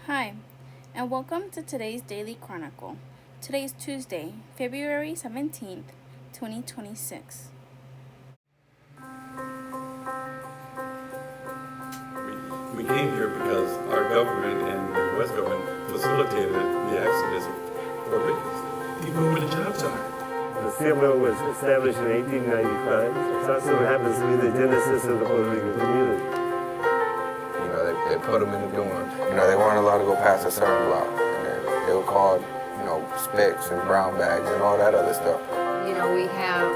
Hi, and welcome to today's Daily Chronicle. Today is Tuesday, February 17th, 2026. We came here because our government and the U.S. government facilitated the exodus of Puerto Ricans. People who were the jobs are. The steel mill was established in 1895. It also happens to be the genesis of the Puerto Rican community. They put them in the dorm. They weren't allowed to go past a certain block. And they were called, specks and brown bags and all that other stuff. We have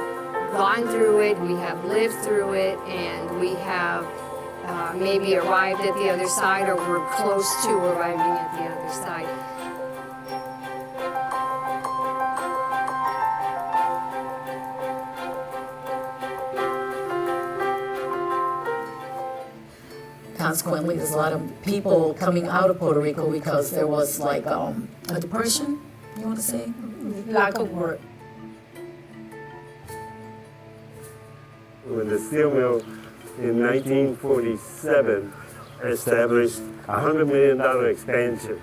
gone through it, we have lived through it, and we have maybe arrived at the other side, or we're close to arriving at the other side. Consequently, there's a lot of people coming out of Puerto Rico because there was like a depression, you want to say? Lack of work. When the steel mill in 1947 established a $100 million expansion,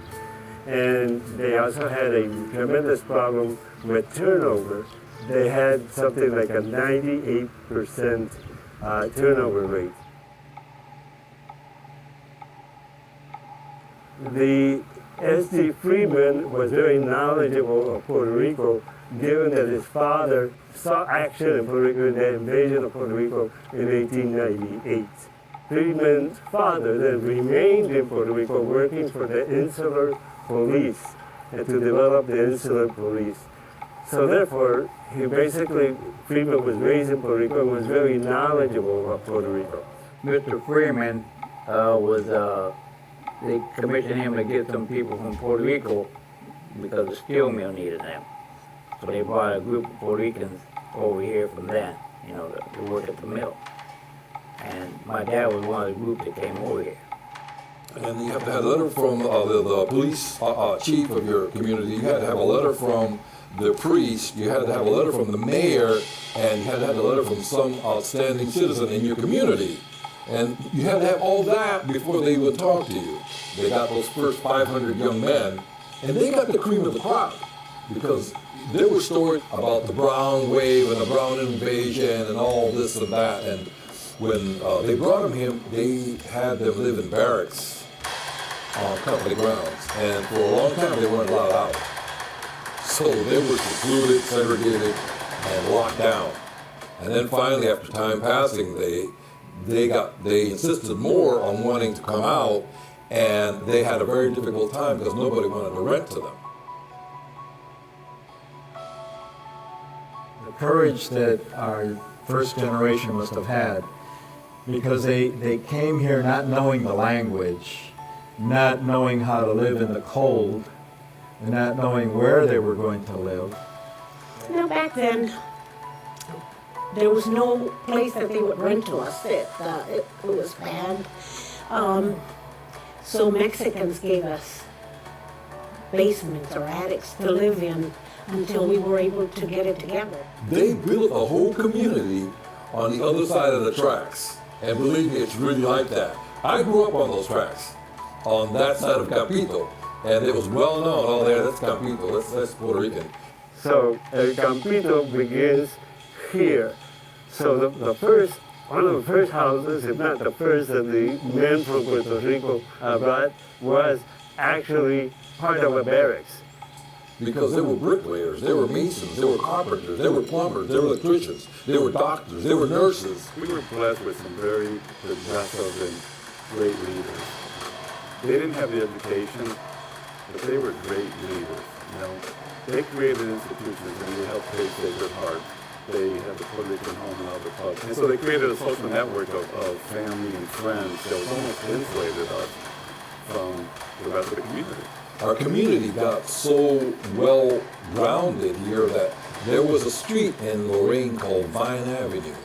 and they also had a tremendous problem with turnover. They had something like a 98% turnover rate. The S.D. Freeman was very knowledgeable of Puerto Rico, given that his father saw action in Puerto Rico in the invasion of Puerto Rico in 1898. Freeman's father then remained in Puerto Rico working for the Insular Police and to develop the Insular Police. So therefore, Freeman was raised in Puerto Rico and was very knowledgeable of Puerto Rico. Mr. Freeman they commissioned him to get some people from Puerto Rico because the steel mill needed them. So they brought a group of Puerto Ricans over here from there, to work at the mill. And my dad was one of the group that came over here. And you have to have a letter from the police chief of your community. You had to have a letter from the priest. You had to have a letter from the mayor. And you had to have a letter from some outstanding citizen in your community. And you had to have all that before they would talk to you. They got those first 500 young men, and they got the cream of the crop because there were stories about the Brown wave and the Brown invasion and all this and that. And when they brought them here, they had them live in barracks on company grounds. And for a long time, they weren't allowed out. So they were secluded, segregated, and locked down. And then finally, after time passing, they insisted more on wanting to come out, and they had a very difficult time because nobody wanted to rent to them. The courage that our first generation must have had, because they came here not knowing the language, not knowing how to live in the cold, and not knowing where they were going to live. Back then, there was no place that they would rent to us. It was bad. So Mexicans gave us basements or attics to live in until we were able to get it together. They built a whole community on the other side of the tracks. And believe me, it's really like that. I grew up on those tracks, on that side of Capito. And it was well known, oh, there, that's Capito, that's Puerto Rican. So Campito begins here. So one of the first houses, if not the first that the men from Puerto Rico brought, was actually part of a barracks. Because they were bricklayers, they were masons, they were carpenters, they were plumbers, they were electricians, they were doctors, they were nurses. We were blessed with some very progressive and great leaders. They didn't have the education, but they were great leaders. They created institutions and they helped pay Sacred Heart. They had the Puerto Rican Home and other clubs. And so they created a social network of family and friends that almost insulated us from the rest of the community. Our community got so well grounded here that there was a street in Lorain called Vine Avenue.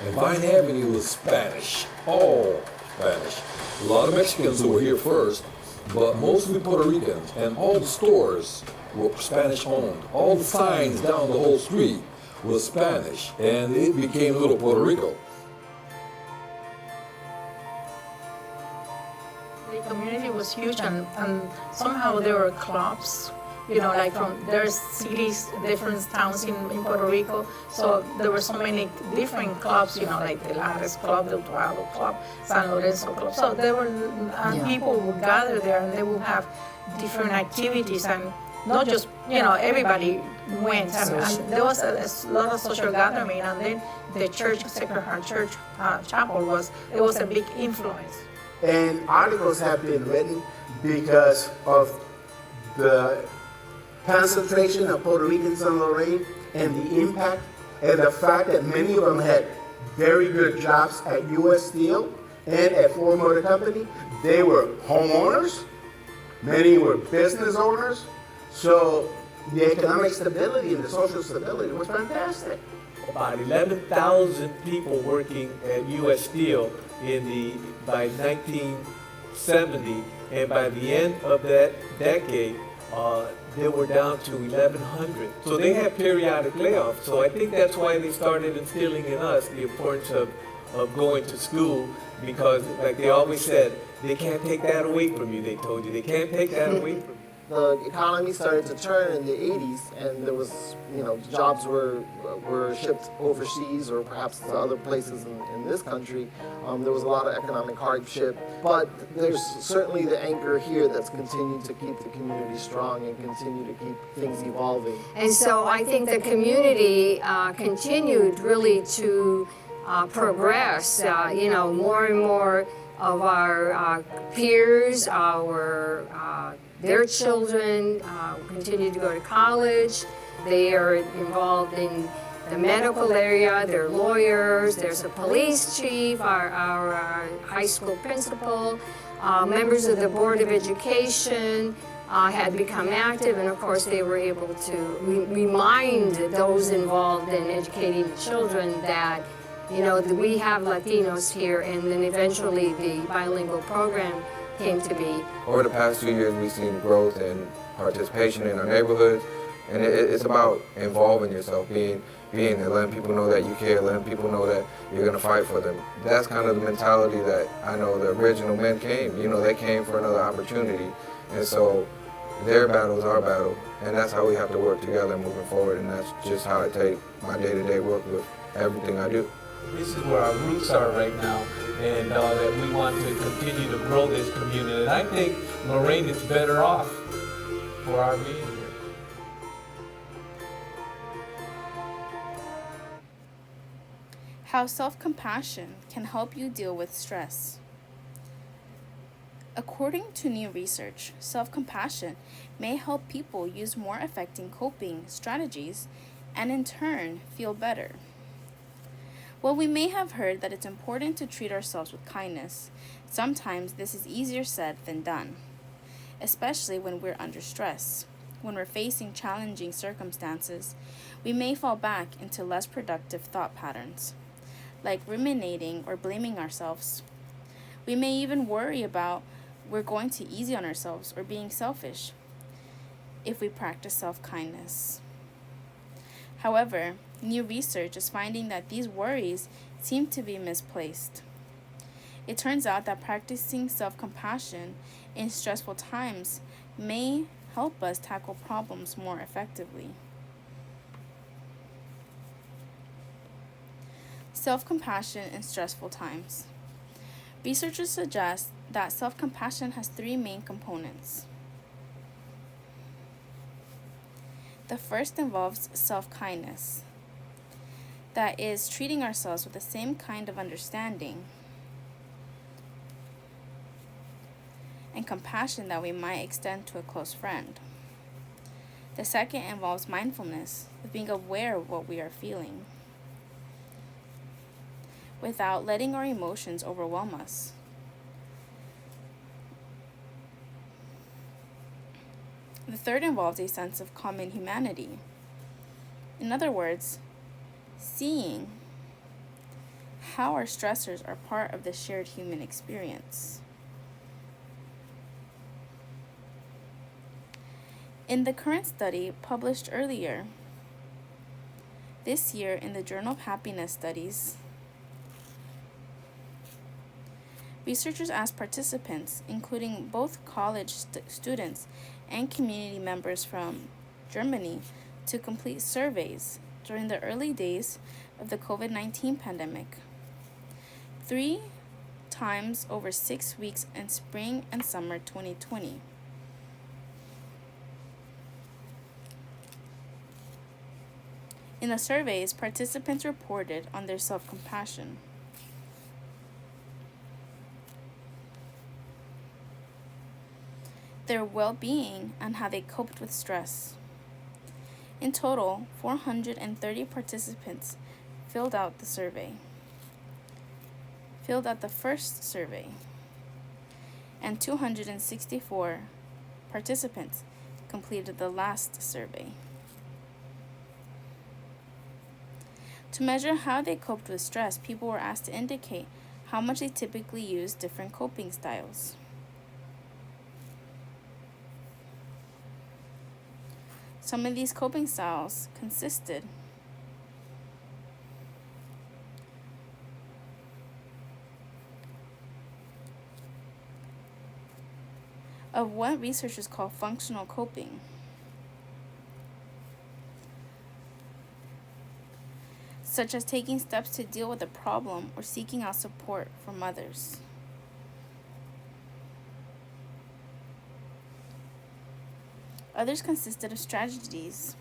And Vine Avenue was Spanish, all Spanish. A lot of Mexicans who were here first, but mostly Puerto Ricans. And all the stores were Spanish owned. All the signs down the whole street was Spanish, and it became Little Puerto Rico. The community was was huge, and somehow there were clubs, you know, like from there's cities, different towns in Puerto Rico. So there were so many different clubs, you know, like the Lares Club, the Dorado Club, San Lorenzo Club. So there were people would gather there, and they would have different activities, and not just, you know, everybody went. And there was a lot of social gathering, and then the church, Sacred Heart Church Chapel was a big influence. And articles have been written because of the concentration of Puerto Ricans in Lorraine and the impact and the fact that many of them had very good jobs at U.S. Steel and at Ford Motor Company. They were homeowners, many were business owners, so the economic stability and the social stability was fantastic. About 11,000 people working at U.S. Steel by 1970, and by the end of that decade, they were down to 1,100. So they had periodic layoffs. So I think that's why they started instilling in us the importance of going to school, because like they always said, they can't take that away from you, they told you. They can't take that away from you. The economy started to turn in the 80s, and there was, you know, jobs were shipped overseas or perhaps to other places in this country. There was a lot of economic hardship, but there's certainly the anchor here that's continued to keep the community strong and continue to keep things evolving. And so I think the community continued really to progress. You know, more and more of our peers, their children continue to go to college. They are involved in the medical area. They're lawyers. There's a police chief, our high school principal, members of the Board of Education had become active, and of course they were able to remind those involved in educating children that, you know, that we have Latinos here, and then eventually the bilingual program came to be. Over the past 2 years, we've seen growth and participation in our neighborhoods, and it's about involving yourself, being there, letting people know that you care, letting people know that you're going to fight for them. That's kind of the mentality that I know the original men came. You know, they came for another opportunity, and so their battle is our battle, and that's how we have to work together moving forward, and that's just how I take my day-to-day work with everything I do. This is where our roots are right now, and that we want to continue to grow this community. And I think Lorraine is better off for our being here. How self-compassion can help you deal with stress. According to new research, self-compassion may help people use more effective coping strategies and in turn feel better. While we may have heard that it's important to treat ourselves with kindness, sometimes this is easier said than done, especially when we're under stress. When we're facing challenging circumstances, we may fall back into less productive thought patterns, like ruminating or blaming ourselves. We may even worry about we're going too easy on ourselves or being selfish if we practice self-kindness. However, new research is finding that these worries seem to be misplaced. It turns out that practicing self-compassion in stressful times may help us tackle problems more effectively. Self-compassion in stressful times. Researchers suggest that self-compassion has three main components. The first involves self-kindness. That is, treating ourselves with the same kind of understanding and compassion that we might extend to a close friend. The second involves mindfulness, of being aware of what we are feeling, without letting our emotions overwhelm us. The third involves a sense of common humanity. In other words, seeing how our stressors are part of the shared human experience. In the current study published earlier this year in the Journal of Happiness Studies, Researchers asked participants, including both college students and community members from Germany, to complete surveys during the early days of the COVID-19 pandemic. 3 times over 6 weeks in spring and summer 2020. In the surveys, participants reported on their self-compassion. Their well-being, and how they coped with stress. In total, 430 participants filled out the first survey, and 264 participants completed the last survey. To measure how they coped with stress, people were asked to indicate how much they typically use different coping styles. Some of these coping styles consisted of what researchers call functional coping. Such as taking steps to deal with a problem or seeking out support from others. Others consisted of strategies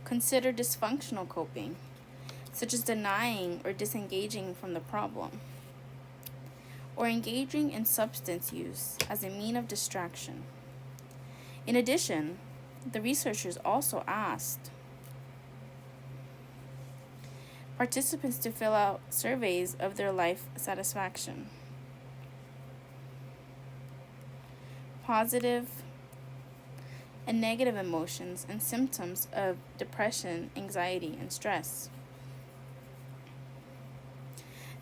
consider dysfunctional coping, such as denying or disengaging from the problem, or engaging in substance use as a means of distraction. In addition, the researchers also asked participants to fill out surveys of their life satisfaction, positive and negative emotions and symptoms of depression, anxiety, and stress.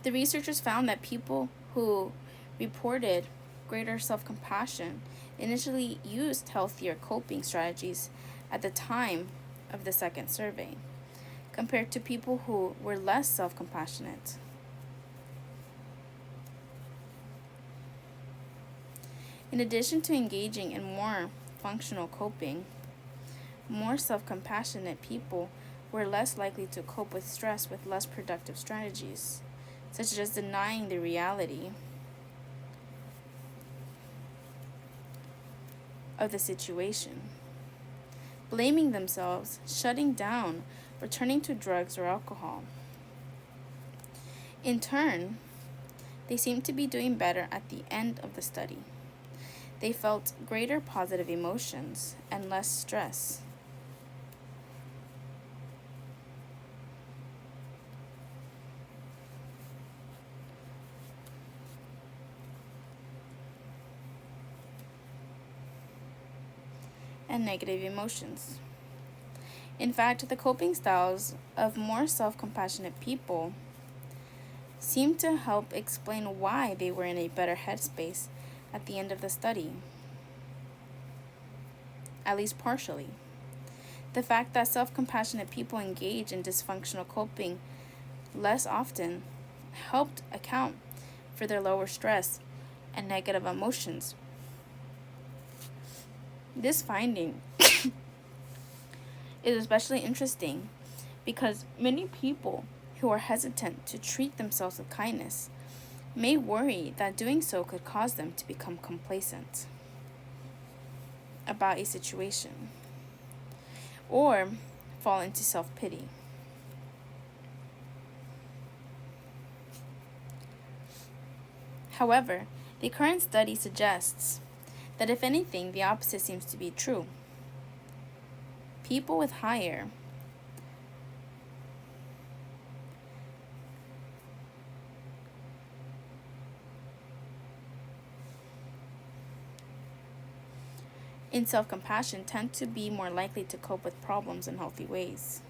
The researchers found that people who reported greater self-compassion initially used healthier coping strategies at the time of the second survey, compared to people who were less self-compassionate. In addition to engaging in more functional coping, more self-compassionate people were less likely to cope with stress with less productive strategies, such as denying the reality of the situation, blaming themselves, shutting down, or turning to drugs or alcohol. In turn, they seemed to be doing better at the end of the study. They felt greater positive emotions and less stress. And negative emotions. In fact, the coping styles of more self-compassionate people seemed to help explain why they were in a better headspace at the end of the study, at least partially. The fact that self-compassionate people engage in dysfunctional coping less often helped account for their lower stress and negative emotions. This finding is especially interesting because many people who are hesitant to treat themselves with kindness may worry that doing so could cause them to become complacent about a situation or fall into self-pity. However, the current study suggests that if anything, the opposite seems to be true. People with higher in self-compassion tend to be more likely to cope with problems in healthy ways.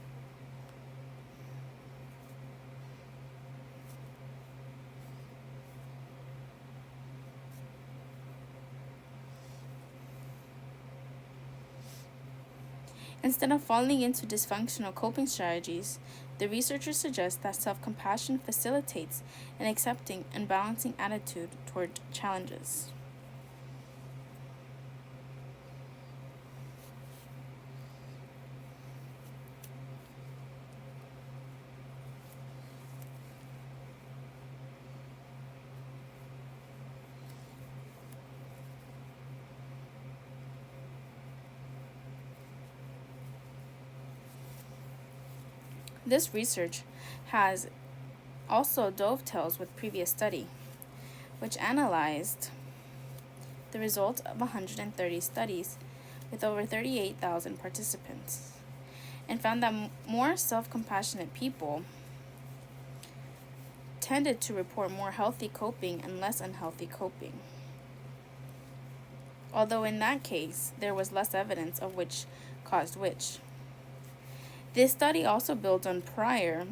Instead of falling into dysfunctional coping strategies, the researchers suggest that self-compassion facilitates an accepting and balancing attitude toward challenges. This research has also dovetails with previous study, which analyzed the results of 130 studies with over 38,000 participants and found that more self-compassionate people tended to report more healthy coping and less unhealthy coping. Although in that case, there was less evidence of which caused which. This study also builds on prior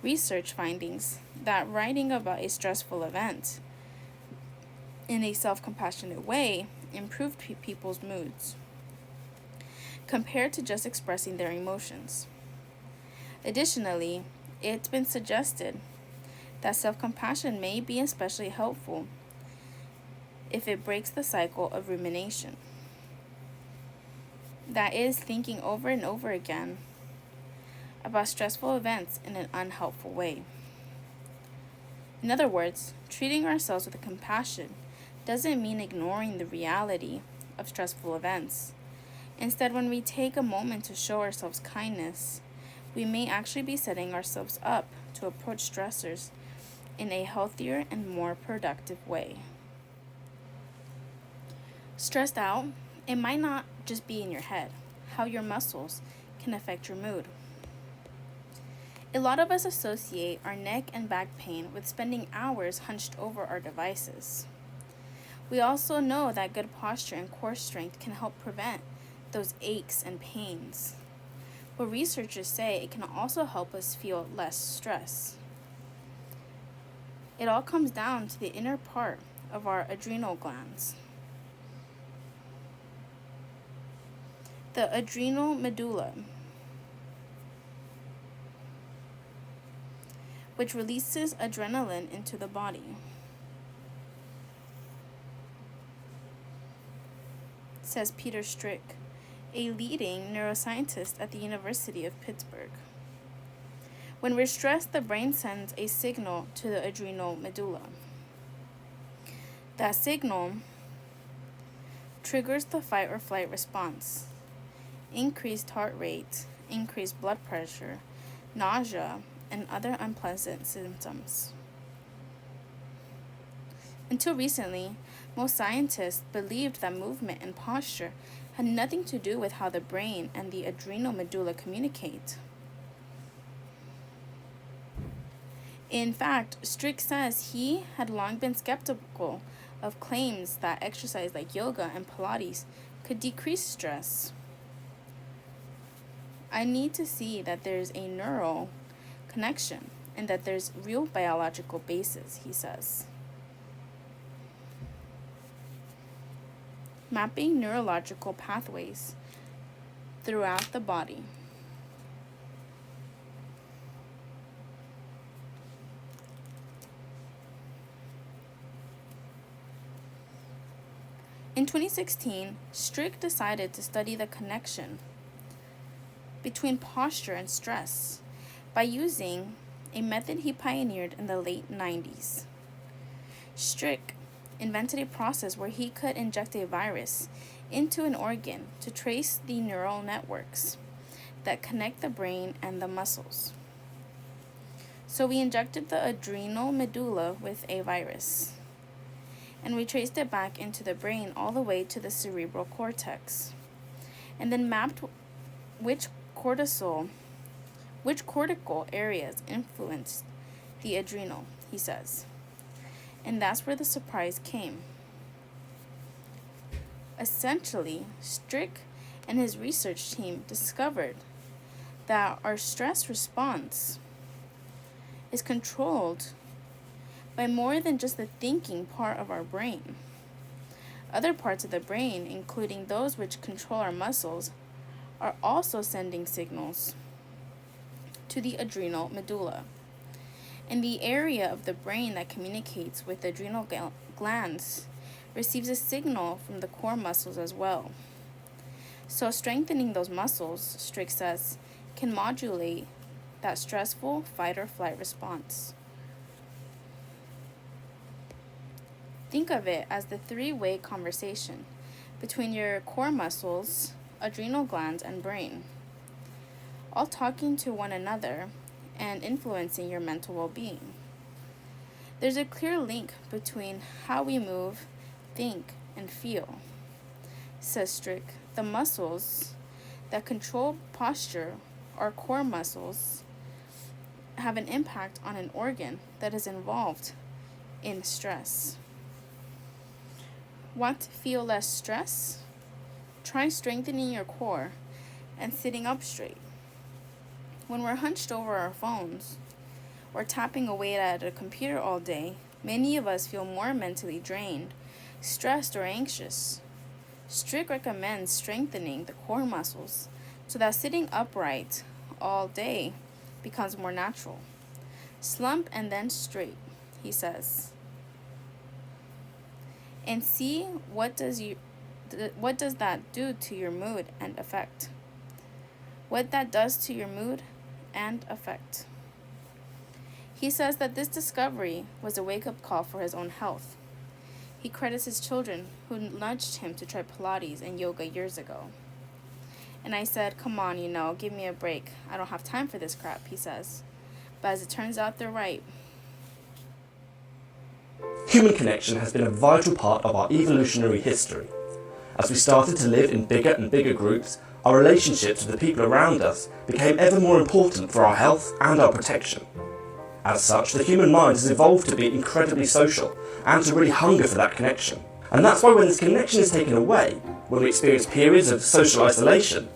research findings that writing about a stressful event in a self-compassionate way improved people's moods compared to just expressing their emotions. Additionally, it's been suggested that self-compassion may be especially helpful if it breaks the cycle of rumination. That is, thinking over and over again about stressful events in an unhelpful way. In other words, treating ourselves with compassion doesn't mean ignoring the reality of stressful events. Instead, when we take a moment to show ourselves kindness, we may actually be setting ourselves up to approach stressors in a healthier and more productive way. Stressed out, it might not just be in your head. How your muscles can affect your mood. A lot of us associate our neck and back pain with spending hours hunched over our devices. We also know that good posture and core strength can help prevent those aches and pains. But researchers say it can also help us feel less stress. It all comes down to the inner part of our adrenal glands. The adrenal medulla, which releases adrenaline into the body. Says Peter Strick, a leading neuroscientist at the University of Pittsburgh. When we're stressed, the brain sends a signal to the adrenal medulla. That signal triggers the fight or flight response, increased heart rate, increased blood pressure, nausea, and other unpleasant symptoms. Until recently, most scientists believed that movement and posture had nothing to do with how the brain and the adrenal medulla communicate. In fact, Strick says he had long been skeptical of claims that exercise like yoga and Pilates could decrease stress. I need to see that there's a neural connection and that there's real biological basis, he says. Mapping neurological pathways throughout the body. In 2016, Strick decided to study the connection between posture and stress by using a method he pioneered in the late 90s. Strick invented a process where he could inject a virus into an organ to trace the neural networks that connect the brain and the muscles. So we injected the adrenal medulla with a virus, and we traced it back into the brain all the way to the cerebral cortex, and then mapped which cortical areas influenced the adrenal, he says. And that's where the surprise came. Essentially, Strick and his research team discovered that our stress response is controlled by more than just the thinking part of our brain. Other parts of the brain, including those which control our muscles, are also sending signals to the adrenal medulla. And the area of the brain that communicates with the adrenal glands receives a signal from the core muscles as well. So strengthening those muscles, Strick says, can modulate that stressful fight or flight response. Think of it as the three-way conversation between your core muscles, adrenal glands, and brain, all talking to one another and influencing your mental well-being. There's a clear link between how we move, think, and feel. Says Strick, the muscles that control posture, our core muscles, have an impact on an organ that is involved in stress. Want to feel less stress? Try strengthening your core and sitting up straight. When we're hunched over our phones or tapping away at a computer all day, many of us feel more mentally drained, stressed, or anxious. Strick recommends strengthening the core muscles so that sitting upright all day becomes more natural. Slump and then straight, he says. And see what does that do to your mood and effect. What that does to your mood and effect. He says that this discovery was a wake-up call for his own health. He credits his children who nudged him to try Pilates and yoga years ago. And I said, come on, give me a break. I don't have time for this crap, he says. But as it turns out, they're right. Human connection has been a vital part of our evolutionary history. As we started to live in bigger and bigger groups, our relationships with the people around us became ever more important for our health and our protection. As such, the human mind has evolved to be incredibly social and to really hunger for that connection. And that's why when this connection is taken away, when we experience periods of social isolation,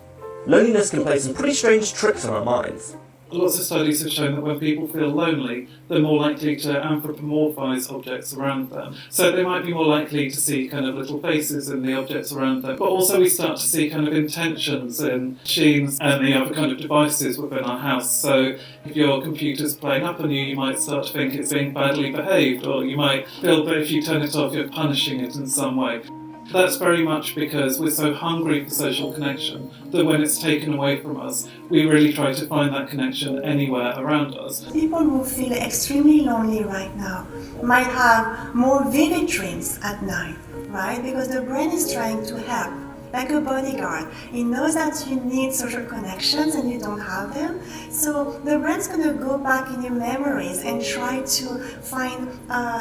loneliness can play some pretty strange tricks on our minds. Lots of studies have shown that when people feel lonely, they're more likely to anthropomorphise objects around them. So they might be more likely to see kind of little faces in the objects around them. But also we start to see kind of intentions in machines and the other kind of devices within our house. So if your computer's playing up on you, you might start to think it's being badly behaved, or you might feel that if you turn it off, you're punishing it in some way. That's very much because we're so hungry for social connection that when it's taken away from us, we really try to find that connection anywhere around us. People who feel extremely lonely right now might have more vivid dreams at night, right? Because the brain is trying to help. Like a bodyguard, it knows that you need social connections and you don't have them. So the brain's going to go back in your memories and try to find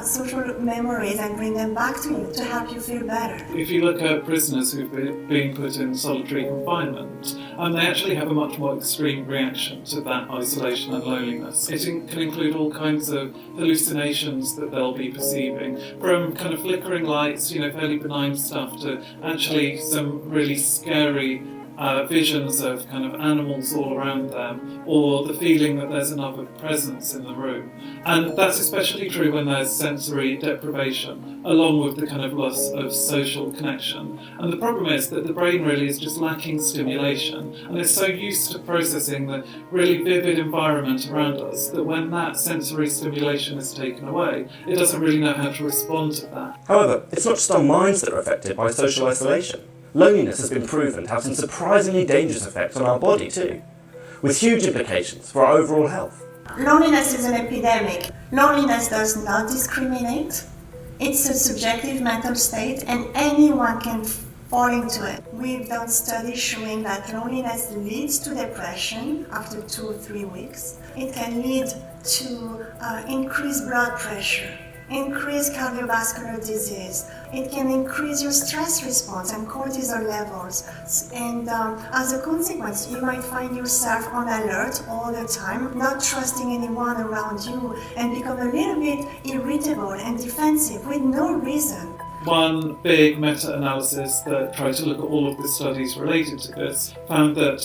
social memories and bring them back to you to help you feel better. If you look at prisoners who've been put in solitary confinement, they actually have a much more extreme reaction to that isolation and loneliness. It can include all kinds of hallucinations that they'll be perceiving, from kind of flickering lights, fairly benign stuff, to actually some really scary visions of kind of animals all around them, or the feeling that there's another presence in the room. And that's especially true when there's sensory deprivation, along with the kind of loss of social connection. And the problem is that the brain really is just lacking stimulation, and it's so used to processing the really vivid environment around us that when that sensory stimulation is taken away, it doesn't really know how to respond to that. However, it's not just our minds that are affected by social isolation. Loneliness has been proven to have some surprisingly dangerous effects on our body too, with huge implications for our overall health. Loneliness is an epidemic. Loneliness does not discriminate. It's a subjective mental state and anyone can fall into it. We've done studies showing that loneliness leads to depression after 2 or 3 weeks. It can lead to increased blood pressure, increased cardiovascular disease. It can increase your stress response and cortisol levels. And as a consequence, you might find yourself on alert all the time, not trusting anyone around you, and become a little bit irritable and defensive with no reason. One big meta-analysis that tried to look at all of the studies related to this found that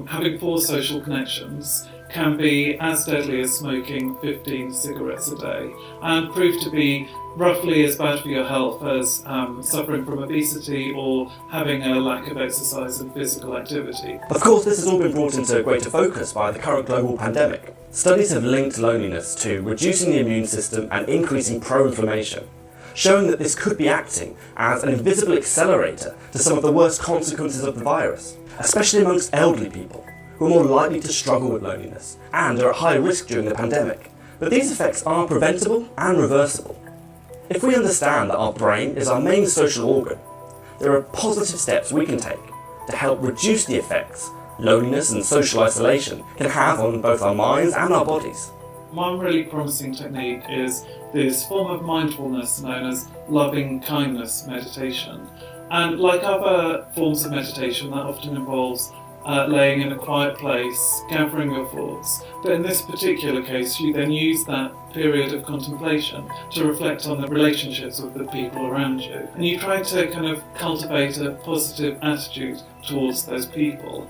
having poor social connections can be as deadly as smoking 15 cigarettes a day and prove to be roughly as bad for your health as suffering from obesity or having a lack of exercise and physical activity. Of course, this has all been brought into greater focus by the current global pandemic. Studies have linked loneliness to reducing the immune system and increasing pro-inflammation, showing that this could be acting as an invisible accelerator to some of the worst consequences of the virus, especially amongst elderly people, who are more likely to struggle with loneliness and are at high risk during the pandemic. But these effects are preventable and reversible. If we understand that our brain is our main social organ, there are positive steps we can take to help reduce the effects loneliness and social isolation can have on both our minds and our bodies. One really promising technique is this form of mindfulness known as loving kindness meditation. And like other forms of meditation, that often involves laying in a quiet place, gathering your thoughts. But in this particular case, you then use that period of contemplation to reflect on the relationships with the people around you. And you try to kind of cultivate a positive attitude towards those people.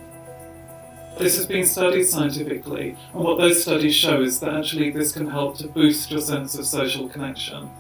This has been studied scientifically, and what those studies show is that actually this can help to boost your sense of social connection.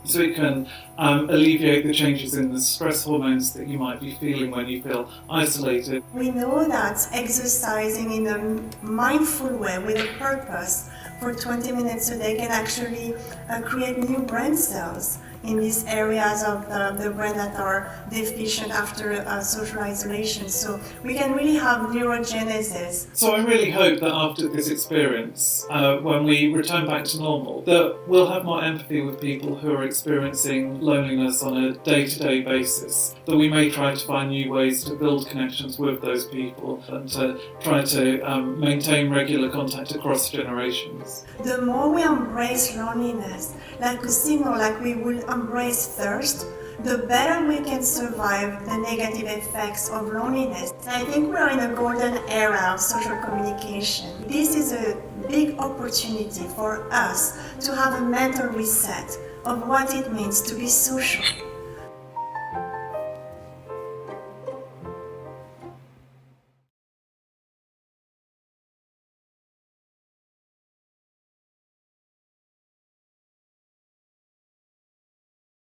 So it can alleviate the changes in the stress hormones that you might be feeling when you feel isolated. We know that exercising in a mindful way with a purpose for 20 minutes a day can actually create new brain cells in these areas of the brain that are deficient after social isolation. So we can really have neurogenesis. So I really hope that after this experience, when we return back to normal, that we'll have more empathy with people who are experiencing loneliness on a day-to-day basis, that we may try to find new ways to build connections with those people and to try to maintain regular contact across generations. The more we embrace loneliness, like a signal, like we will embrace thirst, the better we can survive the negative effects of loneliness. I think we're in a golden era of social communication. This is a big opportunity for us to have a mental reset of what it means to be social.